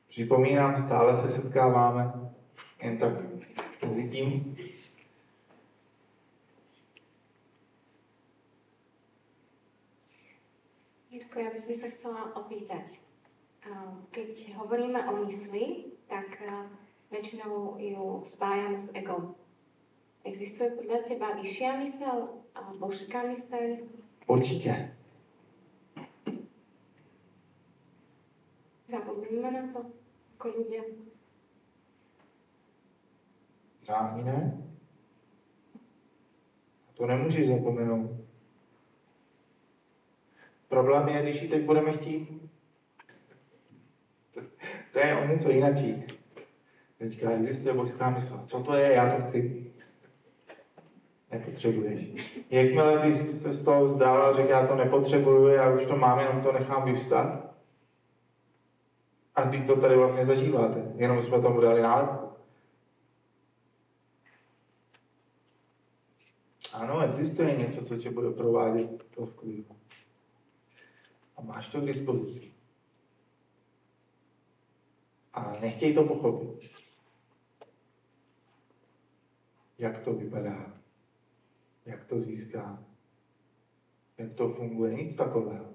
Připomínám, stále se setkáváme, jen tak mezi tím. Jirko, ja by som sa chcela opýtať. Keď hovoríme o mysli, tak väčšinou ju spájame s egom. Existuje podľa teba vyššia myseľ a božská myseľ? Určitě. Zabudneme na to ako ľudia? Ani ne. To nemůžeš zapomenout. Problém je, když ji teď budeme chtít. To je o něco jinačí. Teďka existuje božská mysl. Co to je? Já to chci. Nepotřebuješ. Jakmile bys se z toho vzdál a řekl, já to nepotřebuju, já už to mám, jenom to nechám vyvstat. A vy to tady vlastně zažíváte. Jenom jsme tomu dali nálepku. Ano, existuje něco, co tě bude provádět to v klidu. A máš to k dispozici. Ale nechtěj to pochopit. Jak to vypadá, jak to získá, jak to funguje, nic takového.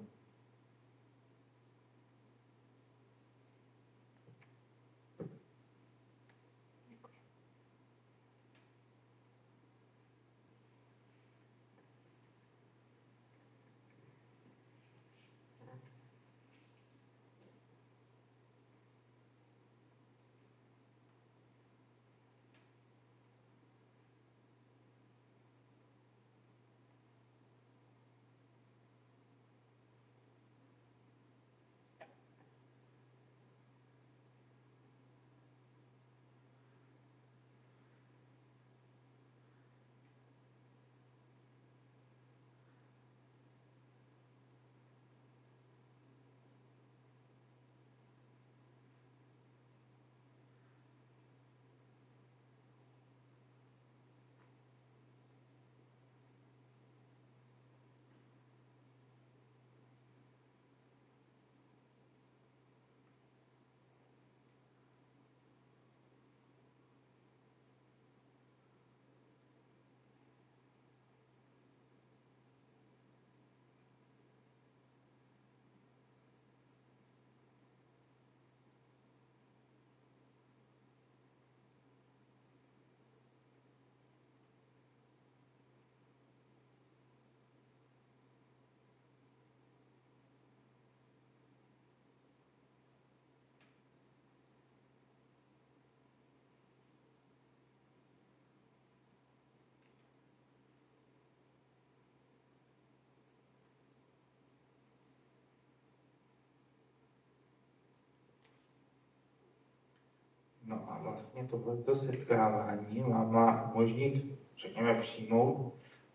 No a vlastně tohleto setkávání vám má umožnit, řekněme, přijmout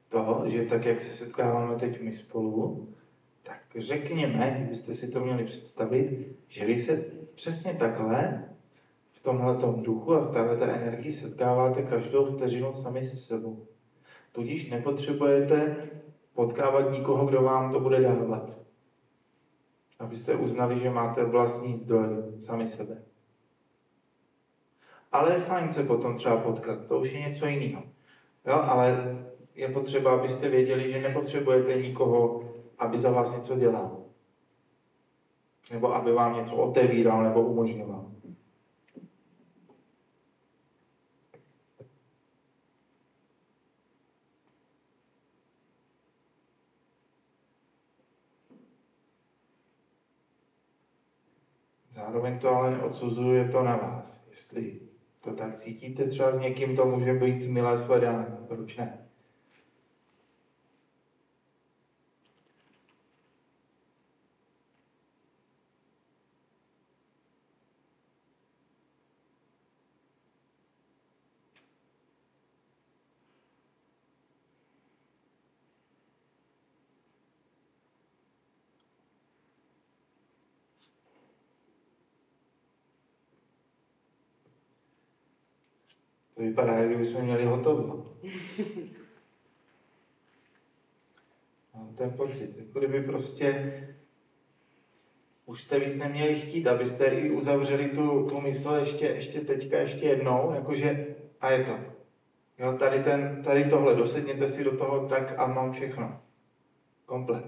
toho, že tak, jak se setkáváme teď my spolu, tak řekněme, kdybyste si to měli představit, že vy se přesně takhle v tomhletom duchu a v této energii setkáváte každou vteřinu sami se sebou. Tudíž nepotřebujete potkávat nikoho, kdo vám to bude dávat. Abyste uznali, že máte vlastní zdroj sami sebe. Ale je fajn se potom třeba potkat, to už je něco jiného. Jo, ale je potřeba, abyste věděli, že nepotřebujete nikoho, aby za vás něco dělal. Nebo aby vám něco otevíral nebo umožňoval. Zároveň to ale neodsuzuje to na vás. Jestli to tak cítíte, třeba s někým to může být milé shledání. Proč ne? To vypadá, jak kdybychom měli hotovo. Mám ten pocit, jako kdyby prostě už jste víc neměli chtít, abyste i uzavřeli tu mysl ještě teďka, ještě jednou, jakože a je to. Jo, tady tohle, dosedněte si do toho tak a mám všechno. Komplet.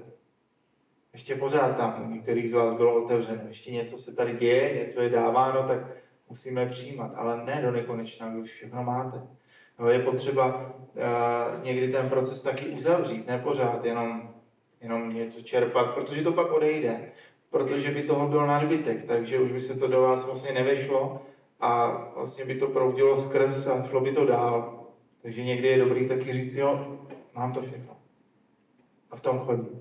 Ještě pořád tam u některých z vás bylo otevřeno. Ještě něco se tady děje, něco je dáváno, tak musíme přijímat, ale ne do nekonečna, vy už všechno máte. No, je potřeba někdy ten proces taky uzavřít, ne pořád jenom něco čerpat, protože to pak odejde, protože by toho byl nadbytek, takže už by se to do vás vlastně nevešlo a vlastně by to proudilo skrz a šlo by to dál. Takže někdy je dobrý taky říct, jo, mám to všechno. A v tom chodím.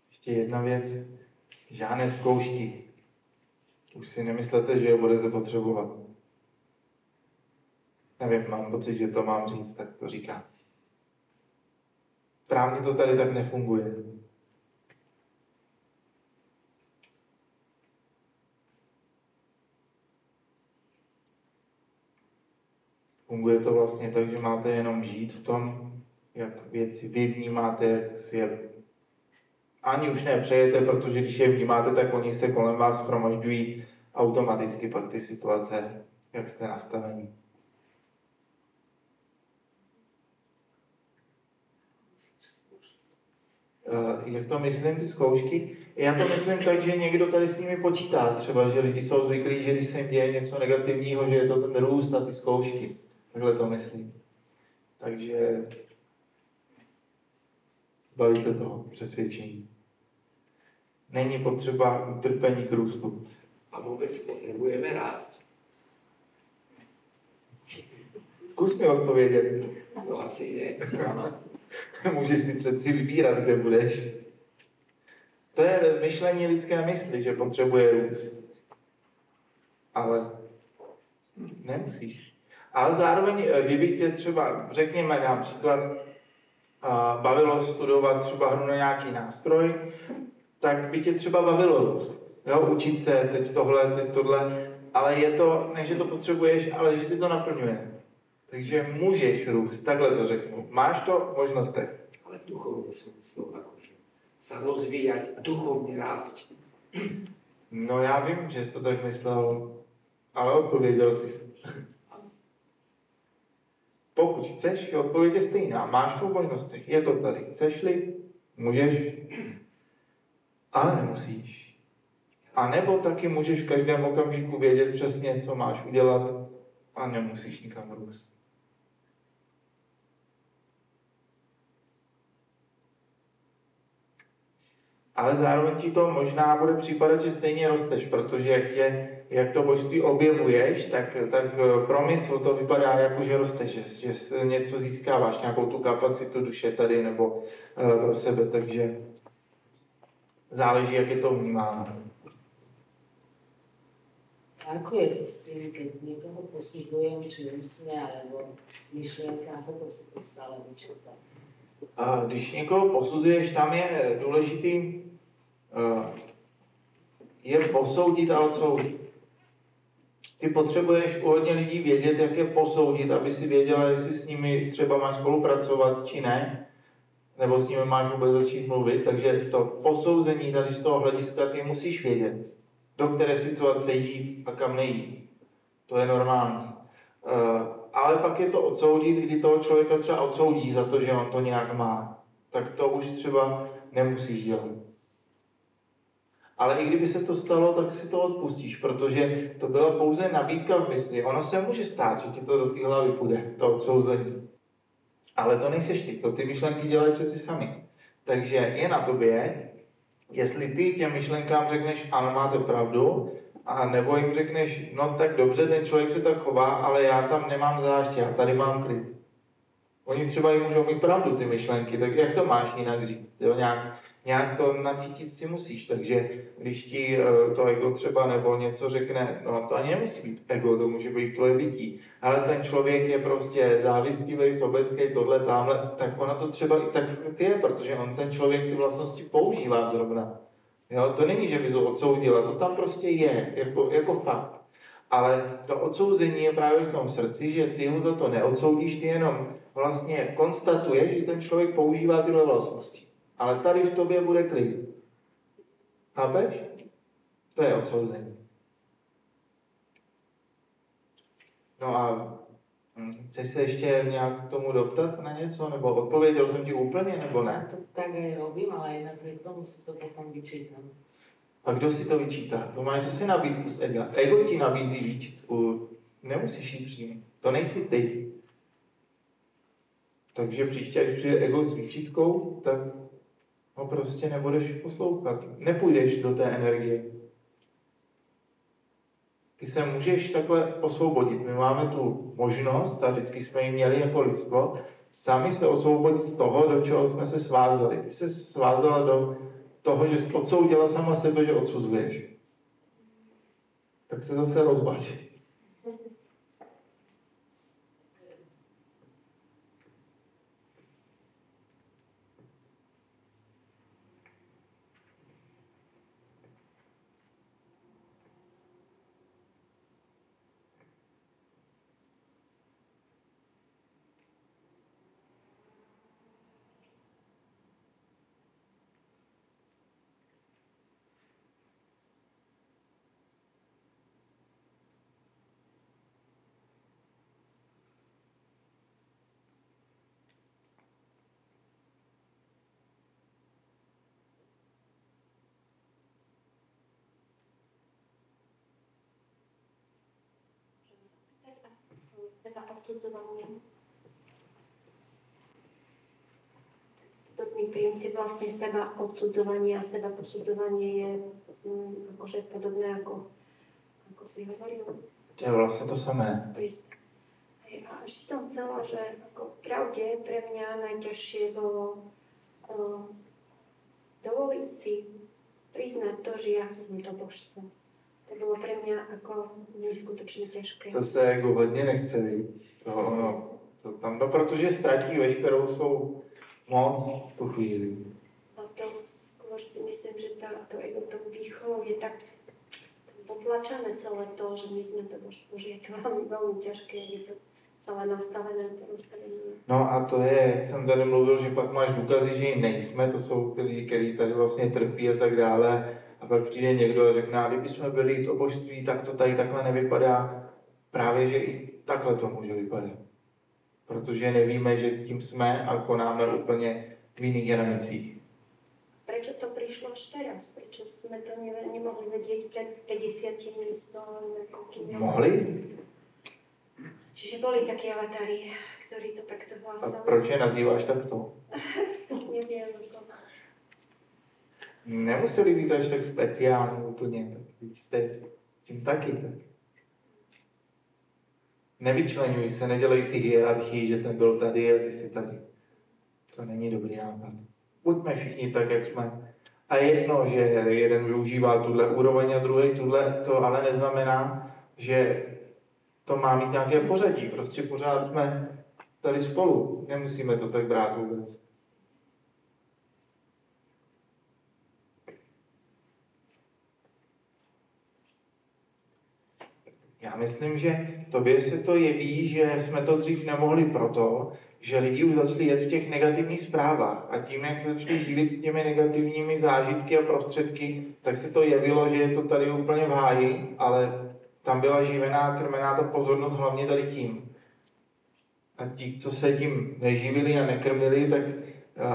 Ještě jedna věc, žádné zkoušky. Už si nemyslete, že je budete potřebovat. Nevím, mám pocit, že to mám říct, tak to říkám. Správně to tady tak nefunguje. Funguje to vlastně tak, že máte jenom žít v tom, jak věci vy vnímáte, jak si je ani už nepřejete, protože když je vnímáte, tak oni se kolem vás shromažďují automaticky pak ty situace, jak jste nastavení. Jak to myslím, ty zkoušky? Já to myslím tak, že někdo tady s nimi počítá. Třeba, že lidi jsou zvyklí, že když se jim děje něco negativního, že je to ten růst a ty zkoušky. Takhle to myslím. Takže bavit se toho přesvědčení. Není potřeba utrpení k růstu. A vůbec potřebujeme rást? Zkus mi odpovědět. No asi ne. Můžeš si přeci vybírat, kde budeš. To je myšlení lidské mysli, že potřebuje růst. Ale nemusíš. Ale zároveň, kdyby tě třeba, řekněme například, bavilo studovat třeba hru na nějaký nástroj, tak by tě třeba bavilo růst. Jo, učit se, teď tohle, ale je to, ne, že to potřebuješ, ale že tě to naplňuje. Takže můžeš růst, takhle to řeknu. Máš to v možnostech. Ale duchovně jsem myslel, jakože se rozvíjat, duchovně rást. No já vím, že jsi to tak myslel, ale odpověděl jsi. Pokud chceš, je odpověď je stejná. Máš to v možnostech, je to tady. Chceš-li, můžeš, ale nemusíš. A nebo taky můžeš v každém okamžiku vědět přesně, co máš udělat a nemusíš nikam růst. ale zároveň ti to možná bude připadat, že stejně rosteš, protože jak to božství objevuješ, tak promysl to vypadá jako, že rosteš, že něco získáváš, nějakou tu kapacitu duše tady nebo pro sebe, takže záleží, jak je to vnímáno. Ako je to s tým, keď niekoho posudzujem, či mysle, alebo myšlienka, potom si to stále vyčíta? A když někoho posuzuješ, tam je důležitý je posoudit a odsoudit. Ty potřebuješ u hodně lidí vědět, jak je posoudit, aby si věděla, jestli s nimi třeba máš spolupracovat, či ne, nebo s nimi máš vůbec začít mluvit, takže to posouzení tady z toho hlediska ty musíš vědět, do které situace jít a kam nejít. To je normální. Ale pak je to odsoudit, kdy toho člověka třeba odsoudí za to, že on to nějak má. Tak to už třeba nemusíš dělat. Ale i kdyby se to stalo, tak si to odpustíš, protože to byla pouze nabídka v mysli. Ono se může stát, že ti to do té hlavy půjde, to odsouzení. Ale to nejseš ty, to ty myšlenky dělají přeci sami. Takže je na tobě, jestli ty těm myšlenkám řekneš, ano, máte pravdu, a nebo jim řekneš, no tak dobře, ten člověk se tak chová, ale já tam nemám záště, já tady mám klid. Oni třeba jim můžou mít pravdu, ty myšlenky, tak jak to máš jinak říct? Jo? Nějak to nacítit si musíš, takže když ti to ego třeba nebo něco řekne, no to ani nemusí být ego, to může být tvoje bytí, ale ten člověk je prostě závistivý, sobecký, tohle, tamhle, tak ono to třeba i tak je, protože on ten člověk ty vlastnosti používá zrovna. Jo, to není, že bys ho odsoudila, to tam prostě je, jako fakt. Ale to odsouzení je právě v tom srdci, že ty ho za to neodsoudíš, ty jenom vlastně konstatuješ, že ten člověk používá tyhle vlastnosti. Ale tady v tobě bude klid. Chápeš? To je odsouzení. No a chceš se ještě nějak k tomu doptat na něco? Nebo odpověděl jsem ti úplně, nebo ne? Ja to tak aj robím, ale aj napriek tomu si to potom vyčítam. A kdo si to vyčítá? To máš zase nabídku z ega. Ego ti nabízí výčitku. Nemusíš ji přijmout. To nejsi ty. Takže příště, až přijde ego s výčitkou, tak ho prostě nebudeš poslouchat. Nepůjdeš do té energie. Ty se můžeš takhle osvobodit. My máme tu možnost, a vždycky jsme ji měli jako lidstvo, sami se osvobodit z toho, do čeho jsme se svázali. Ty se svázala do toho, že jsi odsoudila sama sebe, že odsuzuješ. Tak se zase rozvaž. Seba odsudzovanie. Podobný princíp vlastne seba odsudzovania a seba posudzovanie je akože podobné ako si hovoril. To je vlastne to samé. A ešte som chcela, že ako pravde pre mňa najťažšie bolo dovoliť si priznať to, že ja som to božstvo. To bylo pro mě jako neskutočně těžké. To se jako hodně nechce vidět. Protože ztratí veškerou svou moc v tu chvíli. A to skôr si myslím, že to ego tou výchovou je tak potlačené celé to, že my jsme to božstvo, že je to velmi těžké, je to celé nastavené, to nastavení. No a to je, jak jsem tady mluvil, že pak máš důkazy, že jim nejsme, to jsou ty, který tady vlastně trpí a tak dále. A pak přijde někdo a řekne, a kdyby jsme byli to božství, tak to tady takhle nevypadá. Právě, že i takhle to může vypadat. Protože nevíme, že tím jsme a konáme úplně v jiných hranicích. Prečo to přišlo až teraz? Prečo jsme to nemohli vědět před 50 100 rokmi? Mohli? Čiže byli taky avatári, ktorí to takto hlásali. A proč je nazýváš takto? Nevím. nemuseli být až tak speciální úplně, tak teď jste tím taky. Tak. Nevyčleňuj se, nedělej si hierarchii, že ten byl tady a ty jsi tady. To není dobrý nápad. Buďme všichni tak, jak jsme. A jedno, že jeden využívá tuhle úroveň a druhý tuhle, to ale neznamená, že to má mít nějaké pořadí. Prostě pořád jsme tady spolu. Nemusíme to tak brát vůbec. Já myslím, že tobě se to jeví, že jsme to dřív nemohli proto, že lidi už začali jet v těch negativních zprávách. A tím, jak se začali živit s těmi negativními zážitky a prostředky, tak se to jevilo, že je to tady úplně v háji, ale tam byla živená, krmená ta pozornost hlavně tady tím. A ti, co se tím neživili a nekrmili, tak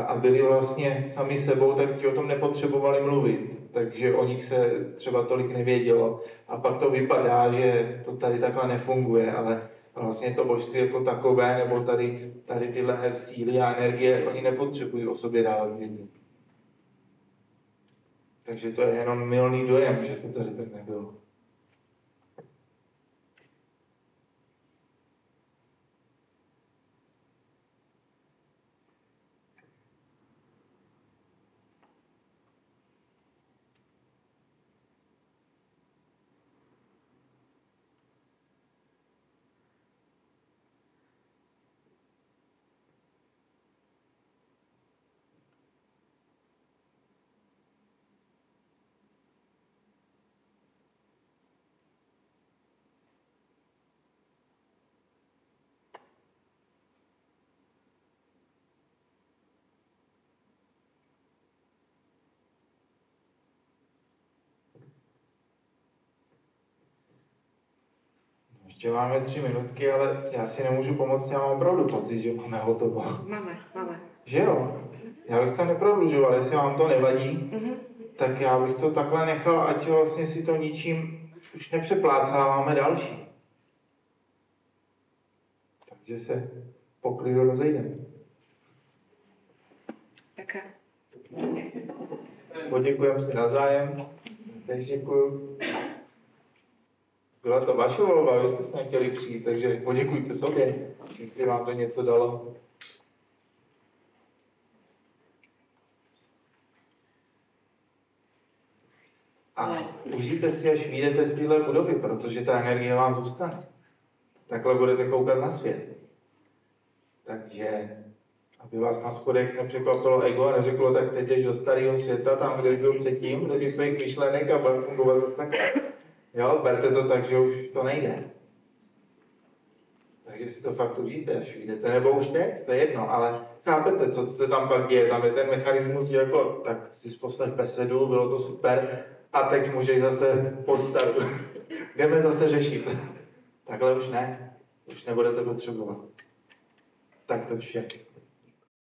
a byli vlastně sami sebou, tak ti o tom nepotřebovali mluvit. Takže o nich se třeba tolik nevědělo. A pak to vypadá, že to tady takhle nefunguje, ale vlastně to božství jako takové, nebo tady tyhle síly a energie, oni nepotřebují o sobě dále vědět. Takže to je jenom mylný dojem, že to tady tak nebylo. Ještě máme 3 minutky, ale já si nemůžu pomoct, já mám opravdu pocit, že máme hotovo. Máme. Že jo? Já bych to neprodlužoval, jestli vám to nevadí, tak já bych to takhle nechal, ať vlastně si to ničím už nepřeplácáváme další. Takže se po klidu rozejdeme. Taká. Poděkujeme si navzájem. Teď děkuju. Byla to vaše volba, vy jste se nechtěli přijít, takže poděkujte sobě, jestli vám to něco dalo. A užijte si, až vyjdete z téhle budovy, protože ta energie vám zůstane. Takhle budete koukat na svět. Takže, aby vás na schodech nepřekvapilo ego a neřeklo, tak teď jdeš do starého světa, tam, kde byl předtím, do těch svých myšlenek a bude fungovat zase tak. Jo, berte to tak, že už to nejde. Takže si to fakt užijte, až vyjdete, nebo už teď, to je jedno, ale chápete, co se tam pak děje, tam je ten mechanismus, že jako, tak si poslech besedu, bylo to super, a teď můžeš zase postarat. Jdeme zase řešit. Takhle už ne, už nebudete potřebovat. Tak to vše.